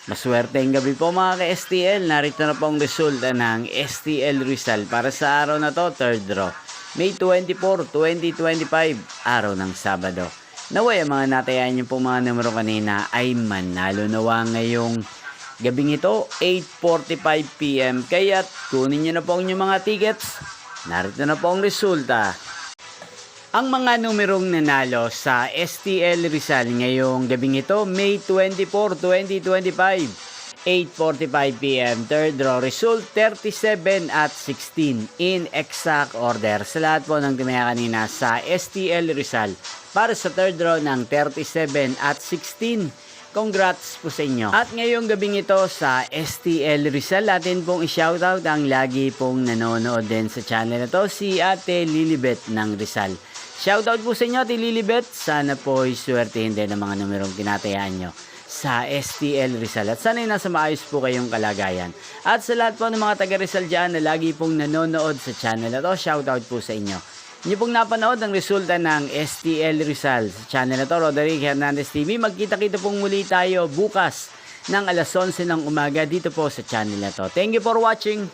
Maswerteng gabi po mga ka-STL. Narito na po ang resulta ng STL Rizal para sa araw na to, third draw. May 24, 2025, araw ng Sabado. Naway ang mga natayaan niyo po mga numero kanina ay manalo nawa ngayong gabing ito, 8:45 PM. Kaya't kunin niyo na po ang inyong mga tickets. Narito na po ang resulta. Ang mga numerong nanalo sa STL Rizal ngayong gabing ito, May 24, 2025, 8:45 PM, third draw result 37 at 16 in exact order. Sa lahat po ng tumaya kanina sa STL Rizal para sa third draw ng 37 at 16. Congrats po sa inyo. At ngayong gabing ito sa STL Rizal, atin pong i-shoutout ang lagi pong nanonood din sa channel na to, si Ate Lilibet ng Rizal. Shoutout po sa inyo, Ate Lilibet. Sana po iswertehin din ang mga numerong tinatayaan nyo sa STL Rizal. At sana nasa maayos po kayong kalagayan. At sa lahat po ng mga taga Rizal dyan na lagi pong nanonood sa channel na to, shoutout po sa inyo. Inyo pong napanood ang resulta ng STL Rizal sa channel na to, Roderick Hernandez TV. Magkita-kita pong muli tayo bukas ng alas 11 ng umaga dito po sa channel na to. Thank you for watching.